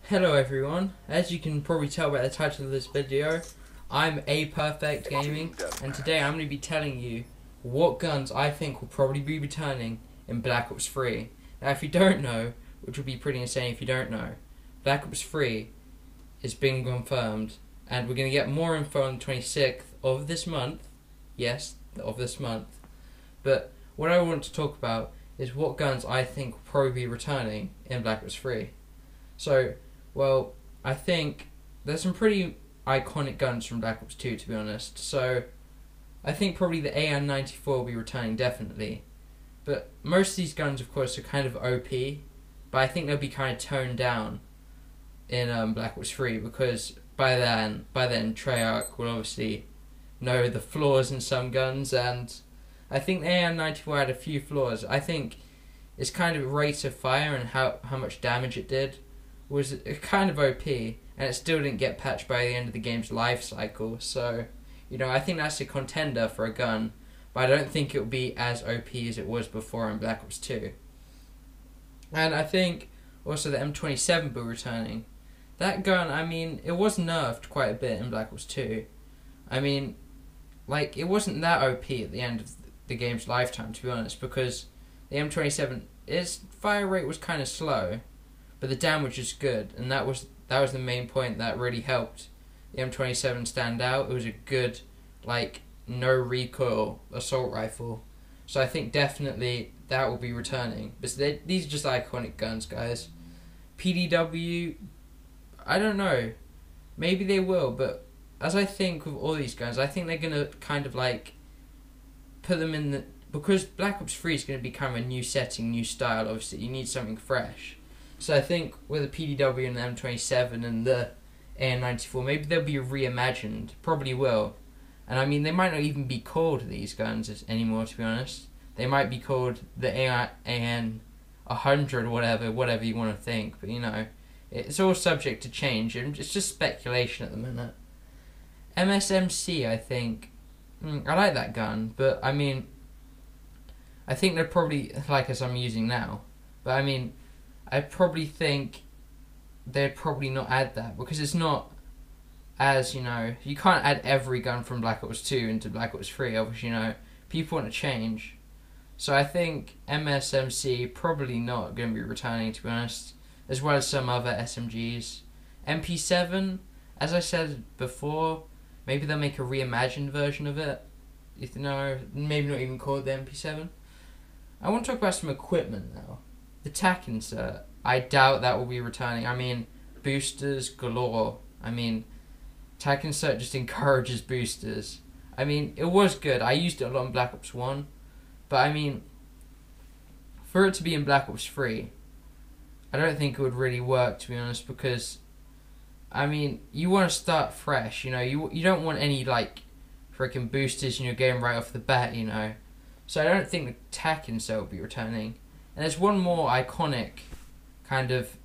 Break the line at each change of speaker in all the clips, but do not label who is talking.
Hello everyone, as you can probably tell by the title of this video, I'm A Perfect Gaming, and today I'm going to be telling you what guns I think will probably be returning in Black Ops 3. Now if you don't know, which would be pretty insane if you don't know, Black Ops 3 is being confirmed, and we're going to get more info on the 26th of this month, yes, of this month, but what I want to talk about is what guns I think will probably be returning in Black Ops 3. So, well, I think there's some pretty iconic guns from Black Ops 2, to be honest. So, I think probably the AN-94 will be returning, definitely. But most of these guns, of course, are kind of OP. But I think they'll be kind of toned down in Black Ops 3, because by then Treyarch will obviously know the flaws in some guns, and I think the AN-94 had a few flaws. I think its kind of rate of fire and how much damage it did was kind of OP, and it still didn't get patched by the end of the game's life cycle. So, I think that's a contender for a gun, but I don't think it will be as OP as it was before in Black Ops 2. And I think also the M27 will be returning. That gun, it was nerfed quite a bit in Black Ops 2. It wasn't that OP at the end of the game's lifetime, to be honest, because the M27, its fire rate was kind of slow, but the damage is good, and that was the main point that really helped the M27 stand out. It was a good, no recoil assault rifle. So I think definitely that will be returning. But these are just iconic guns, guys. PDW, I don't know. Maybe they will, but as I think with all these guns, I think they're going to kind of put them in because Black Ops 3 is going to be kind of a new setting, new style, obviously. You need something fresh. So I think with the PDW and the M27 and the AN-94, maybe they'll be reimagined. Probably will. And they might not even be called these guns anymore, to be honest. They might be called the AN-100 or whatever you want to think. But, it's all subject to change, and it's just speculation at the minute. MSMC, I think. I like that gun, but, I think they're probably, as I'm using now. But, I probably think they'd probably not add that, because it's not as, you can't add every gun from Black Ops 2 into Black Ops 3, obviously, people want to change. So I think MSMC probably not going to be returning, to be honest, as well as some other SMGs. MP7, as I said before, maybe they'll make a reimagined version of it, maybe not even called the MP7. I want to talk about some equipment now. The TAC insert, I doubt that will be returning. Boosters galore. TAC insert just encourages boosters. It was good. I used it a lot in Black Ops 1. But, for it to be in Black Ops 3, I don't think it would really work, to be honest, because, you want to start fresh, you don't want any, freaking boosters in your game right off the bat, So I don't think the TAC insert will be returning. And there's one more iconic kind of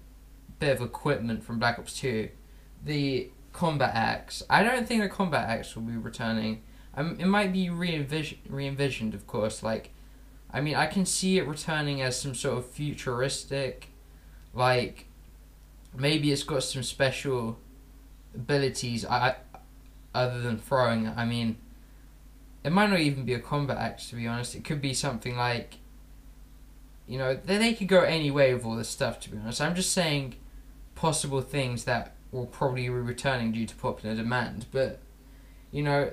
bit of equipment from Black Ops 2. The combat axe. I don't think the combat axe will be returning. It might be re-envisioned, of course. I can see it returning as some sort of futuristic, maybe it's got some special abilities other than throwing. It might not even be a combat axe, to be honest. It could be something they could go any way with all this stuff, to be honest. I'm just saying possible things that will probably be returning due to popular demand. But,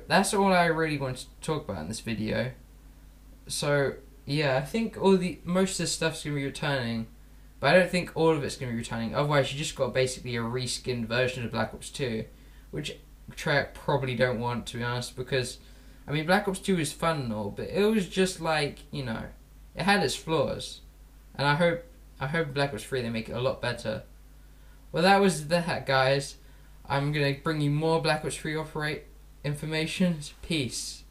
that's all I really want to talk about in this video. So, yeah, I think most of this stuff's going to be returning, but I don't think all of it's going to be returning. Otherwise, you just got basically a reskinned version of Black Ops 2, which Treyarch probably don't want, to be honest, because, Black Ops 2 is fun and all, but it was just it had its flaws, and I hope Black Ops 3 they make it a lot better. Well, that was that, guys. I'm gonna bring you more Black Ops 3 information. Peace.